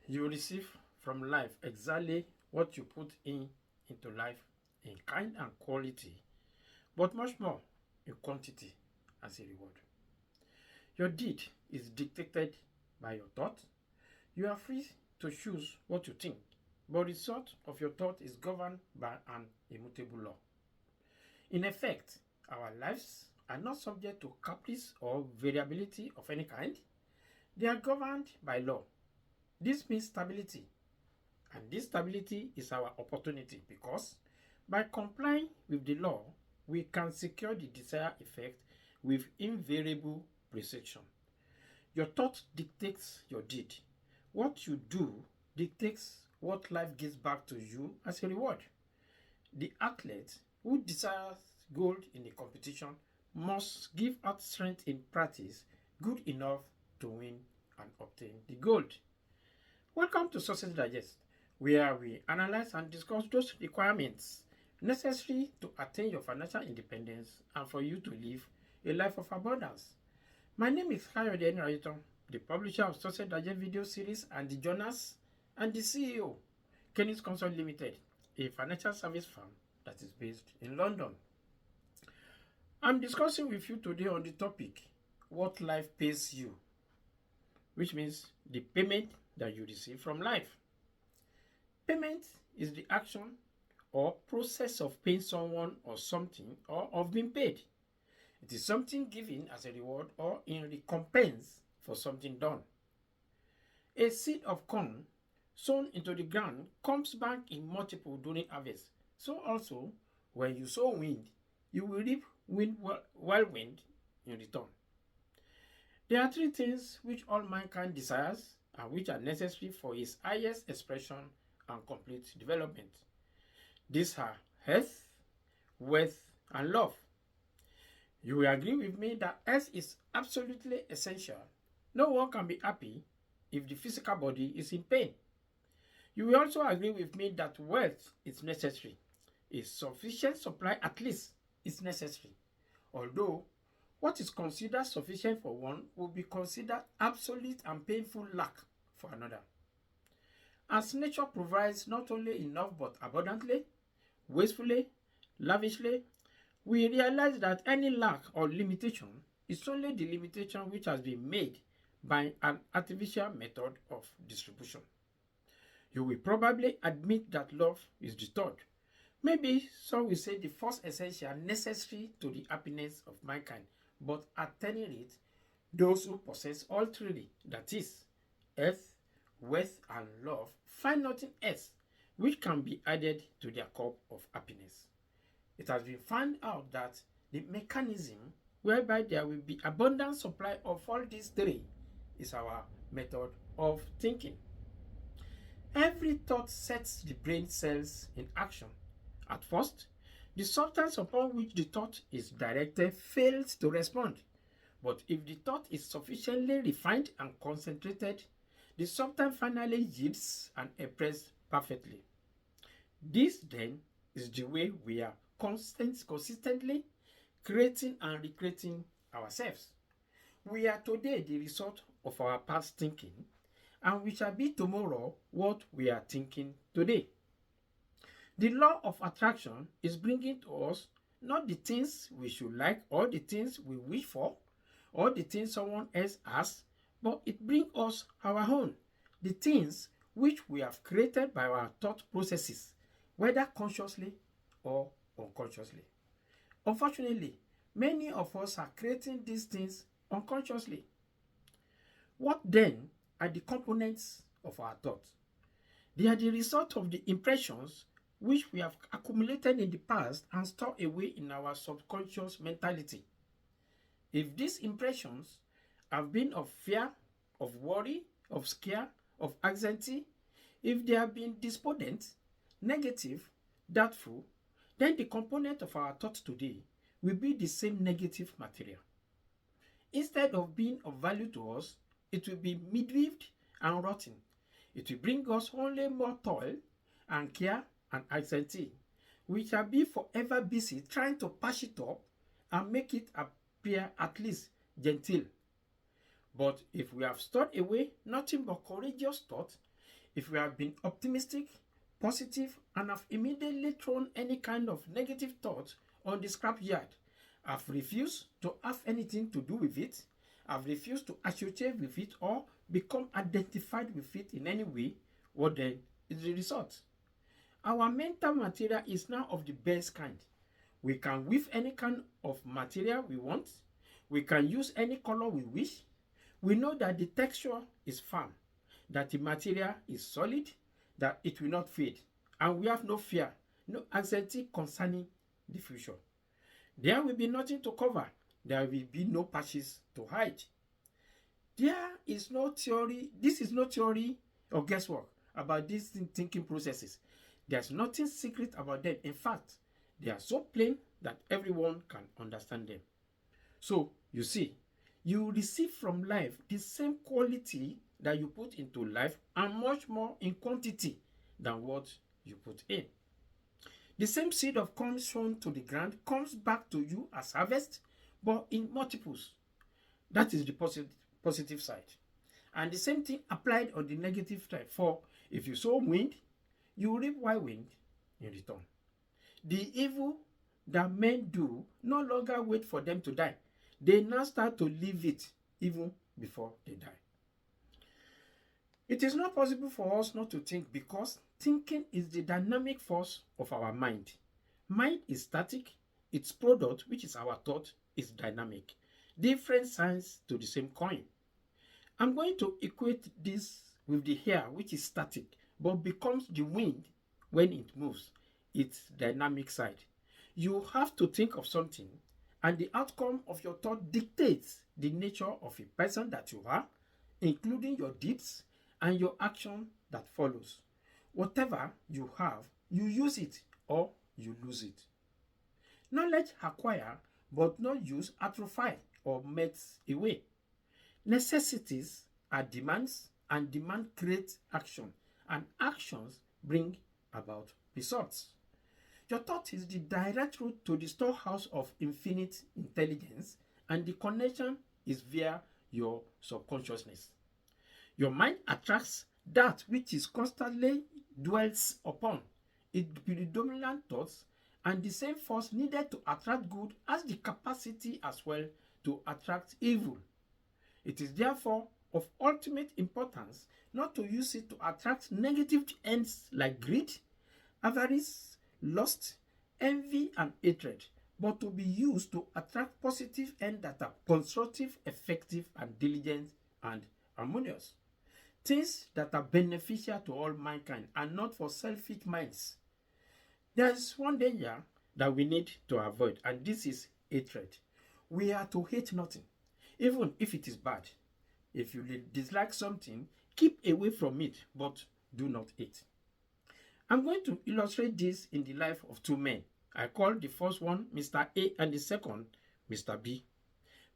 You receive from life exactly what you put into life in kind and quality, but much more in quantity as a reward. Your deed is dictated by your thought. You are free to choose what you think, but the result of your thought is governed by an immutable law. In effect, our lives are not subject to caprice or variability of any kind. They are governed by law. This means stability, and this stability is our opportunity because by complying with the law, we can secure the desired effect with invariable precision. Your thought dictates your deed. What you do dictates what life gives back to you as a reward. The athlete who desires gold in a competition must give out strength in practice good enough to win and obtain the gold. Welcome to Success Digest, where we analyze and discuss those requirements necessary to attain your financial independence and for you to live a life of abundance. My name is Kayode Enraito, the publisher of Success Digest video series and the journals, and the CEO, Kenis Consult Limited, a financial service firm that is based in London. I'm discussing with you today on the topic, what life pays you, which means the payment that you receive from life. Payment is the action or process of paying someone or something or of being paid. It is something given as a reward or in recompense for something done. A seed of corn sown into the ground comes back in multiple during harvest. So also, when you sow wind, you will reap whirlwind in return. There are three things which all mankind desires and which are necessary for his highest expression and complete development. These are health, wealth, and love. You will agree with me that health is absolutely essential. No one can be happy if the physical body is in pain. You will also agree with me that wealth is necessary. A sufficient supply at least is necessary. Although what is considered sufficient for one will be considered absolute and painful lack for another. As nature provides not only enough but abundantly, wastefully, lavishly, we realize that any lack or limitation is only the limitation which has been made by an artificial method of distribution. You will probably admit that love is the third. Maybe some will say the first essential necessary to the happiness of mankind, but at any rate, those who possess all three, that is, health, wealth, and love, find nothing else which can be added to their cup of happiness. It has been found out that the mechanism whereby there will be abundant supply of all these three is our method of thinking. Every thought sets the brain cells in action. At first, the substance upon which the thought is directed fails to respond. But if the thought is sufficiently refined and concentrated, the substance finally yields and expresses perfectly. This then is the way we are consistently creating and recreating ourselves. We are today the result of our past thinking, and we shall be tomorrow what we are thinking today. The law of attraction is bringing to us not the things we should like or the things we wish for or the things someone else has, but it brings us our own, the things which we have created by our thought processes, whether consciously or unconsciously. Unfortunately, many of us are creating these things unconsciously. What then are the components of our thoughts? They are the result of the impressions which we have accumulated in the past and stored away in our subconscious mentality. If these impressions have been of fear, of worry, of scare, of anxiety, if they have been despondent, negative, doubtful, then the component of our thought today will be the same negative material. Instead of being of value to us, it will be midweaved and rotten. It will bring us only more toil and care and anxiety. We shall be forever busy trying to patch it up and make it appear at least genteel. But if we have stored away nothing but courageous thought, If we have been optimistic, positive, and have immediately thrown any kind of negative thought on the scrapyard, I've refused to have anything to do with it, I've refused to associate with it or become identified with it in any way, what then is the result? Our mental material is now of the best kind. We can weave any kind of material we want. We can use any color we wish. We know that the texture is firm, that the material is solid, that it will not fade. And we have no fear, no anxiety concerning the future. There will be nothing to cover. There will be no patches to hide. There is no theory. This is no theory or guesswork about these thinking processes. There's nothing secret about them. In fact, they are so plain that everyone can understand them. So, you see, you receive from life the same quality that you put into life and much more in quantity than what you put in. The same seed of corn sown to the ground comes back to you as harvest, but in multiples. That is the positive side. And the same thing applied on the negative side. For if you sow wind, you reap whirlwind in return. The evil that men do no longer wait for them to die. They now start to live it even before they die. It is not possible for us not to think because thinking is the dynamic force of our mind. Mind is static. Its product, which is our thought, is dynamic. Different sides to the same coin. I'm going to equate this with the hair, which is static, but becomes the wind when it moves, its dynamic side. You have to think of something, and the outcome of your thought dictates the nature of a person that you are, including your deeds and your action that follows. Whatever you have, you use it or you lose it. Knowledge acquired but not used atrophy or melts away. Necessities are demands, and demand creates action, and actions bring about results. Your thought is the direct route to the storehouse of infinite intelligence, and the connection is via your subconsciousness. Your mind attracts that which is constantly dwells upon. It predominant thoughts, and the same force needed to attract good has the capacity as well to attract evil. It is therefore of ultimate importance not to use it to attract negative ends like greed, avarice, lust, envy, and hatred, but to be used to attract positive ends that are constructive, effective, and diligent and harmonious. Things that are beneficial to all mankind and not for selfish minds. There is one danger that we need to avoid, and this is hatred. We are to hate nothing, even if it is bad. If you dislike something, keep away from it, but do not hate. I'm going to illustrate this in the life of two men. I call the first one Mr. A and the second Mr. B.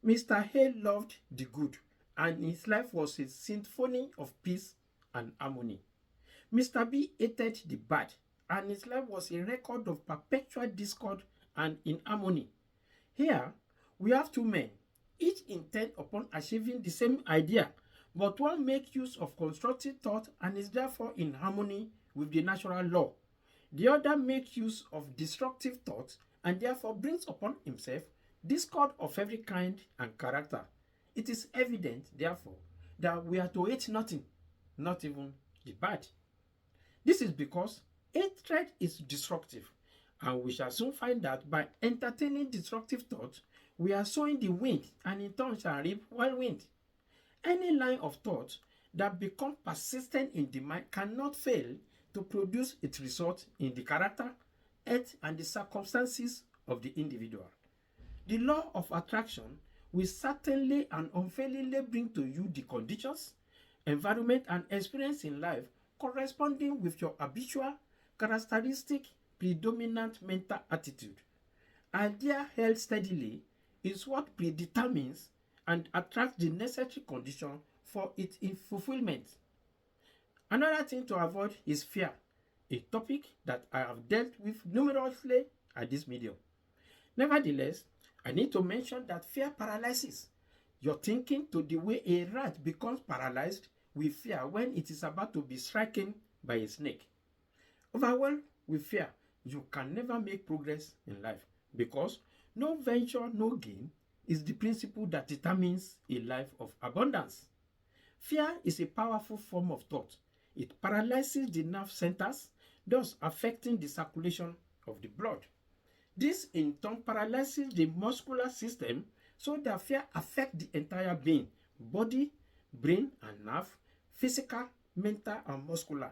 Mr. A loved the good, and his life was a symphony of peace and harmony. Mr. B hated the bad, and his life was a record of perpetual discord and inharmony. Here, we have two men, each intent upon achieving the same idea, but one makes use of constructive thought and is therefore in harmony with the natural law. The other makes use of destructive thought and therefore brings upon himself discord of every kind and character. It is evident, therefore, that we are to hate nothing, not even the bad. This is because hatred is destructive, and we shall soon find that by entertaining destructive thoughts, we are sowing the wind, and in turn shall reap whirlwind. Any line of thought that becomes persistent in the mind cannot fail to produce its result in the character, health, and the circumstances of the individual. The law of attraction will certainly and unfailingly bring to you the conditions, environment, and experience in life corresponding with your habitual, characteristic, predominant mental attitude. Idea held steadily is what predetermines and attracts the necessary condition for its fulfillment. Another thing to avoid is fear, a topic that I have dealt with numerously at this medium. Nevertheless, I need to mention that fear paralyzes your thinking to the way a rat becomes paralyzed with fear when it is about to be stricken by a snake. Overwhelmed with fear, you can never make progress in life because no venture, no gain is the principle that determines a life of abundance. Fear is a powerful form of thought. It paralyzes the nerve centers, thus affecting the circulation of the blood. This in turn paralyzes the muscular system so that fear affects the entire being, body, brain and nerve, physical, mental and muscular.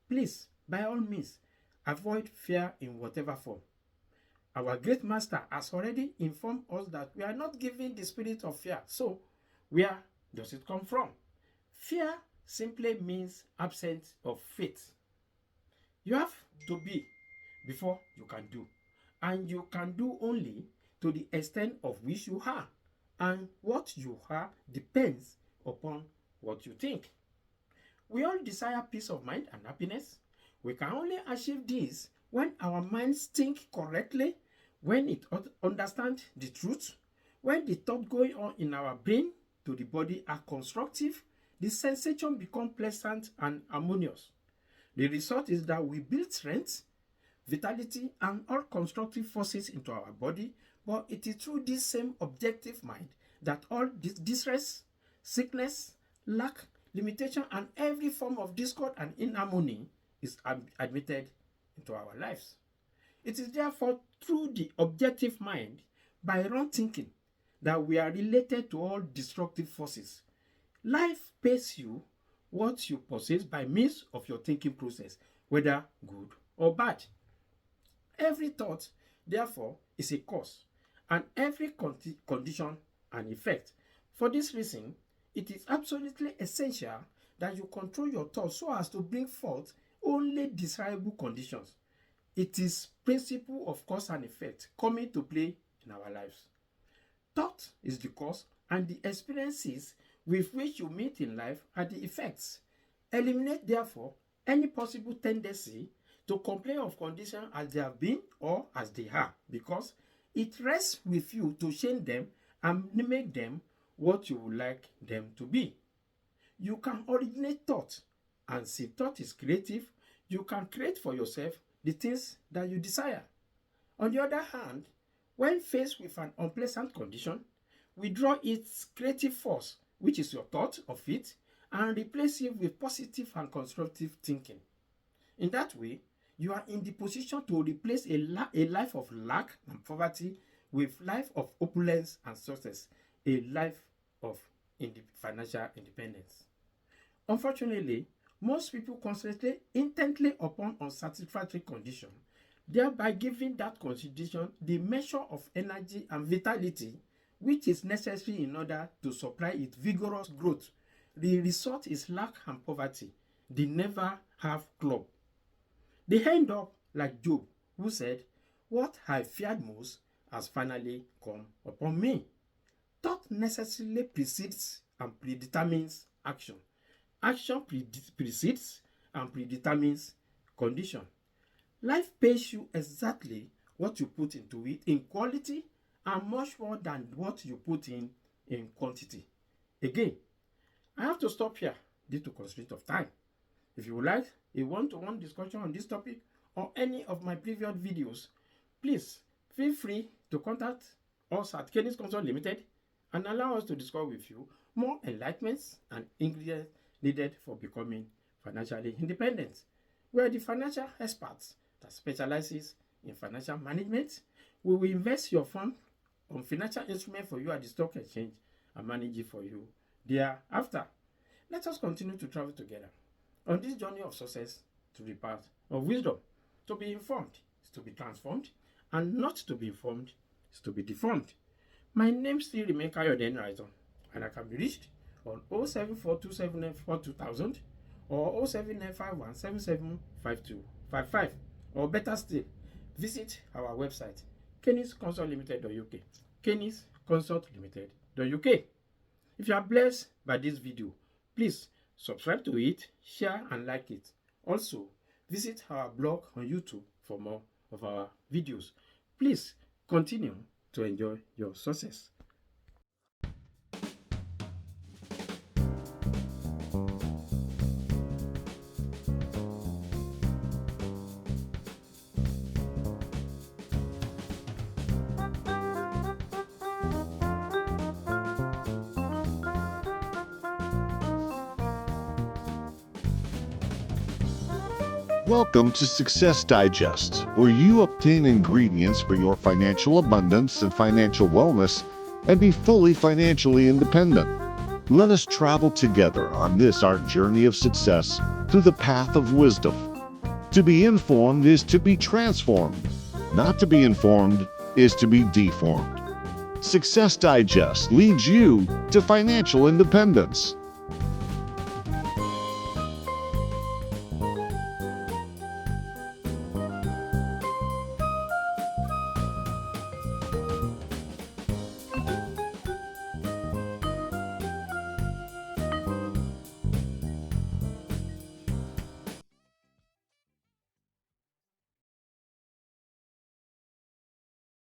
Please, by all means, avoid fear in whatever form. Our great master has already informed us that we are not given the spirit of fear. So, where does it come from? Fear simply means absence of faith. You have to be before you can do. And you can do only to the extent of which you are. And what you are depends upon what you think. We all desire peace of mind and happiness. We can only achieve this when our minds think correctly, when it understands the truth, when the thoughts going on in our brain to the body are constructive, the sensation becomes pleasant and harmonious. The result is that we build strength, vitality, and all constructive forces into our body, but it is through this same objective mind that all this distress, sickness, lack, limitation, and every form of discord and inharmony is admitted into our lives. It is therefore through the objective mind, by wrong thinking, that we are related to all destructive forces. Life pays you what you possess by means of your thinking process, whether good or bad. Every thought, therefore, is a cause, and every condition an effect. For this reason, it is absolutely essential that you control your thoughts so as to bring forth only desirable conditions. It is principle of cause and effect coming to play in our lives. Thought is the cause, and the experiences with which you meet in life are the effects. Eliminate, therefore, any possible tendency to complain of conditions as they have been or as they are, because it rests with you to change them and make them what you would like them to be. You can originate thought, and since thought is creative, you can create for yourself the things that you desire. On the other hand, when faced with an unpleasant condition, withdraw its creative force, which is your thought of it, and replace it with positive and constructive thinking. In that way, you are in the position to replace a life of lack and poverty with life of opulence and success, a life of financial independence. Unfortunately, most people concentrate intently upon unsatisfactory condition, thereby giving that condition the measure of energy and vitality which is necessary in order to supply its vigorous growth. The result is lack and poverty. They never have club. They end up like Job, who said, "What I feared most has finally come upon me." Thought necessarily precedes and predetermines action. Action precedes and predetermines condition. Life pays you exactly what you put into it in quality and much more than what you put in quantity. Again, I have to stop here due to constraint of time. If you would like a one-to-one discussion on this topic or any of my previous videos, please feel free to contact us at Kenny's Consult Limited and allow us to discuss with you more enlightenments and ingredients needed for becoming financially independent. We are the financial experts that specializes in financial management. We will invest your fund on financial instruments for you at the stock exchange and manage it for you thereafter. Let us continue to travel together on this journey of success to the path of wisdom. To be informed is to be transformed, and not to be informed is to be deformed. My name still remains Kayode Enright, and I can be reached on 07427942000 or 07951775255, or better still, visit our website kennisconsultlimited.uk, kennisconsultlimited.uk. If you are blessed by this video, please subscribe to it, share and like it. Also, visit our blog on YouTube for more of our videos. Please continue to enjoy your success. Welcome to Success Digest, where you obtain ingredients for your financial abundance and financial wellness and be fully financially independent. Let us travel together on this our journey of success through the path of wisdom. To be informed is to be transformed. Not to be informed is to be deformed. Success Digest leads you to financial independence.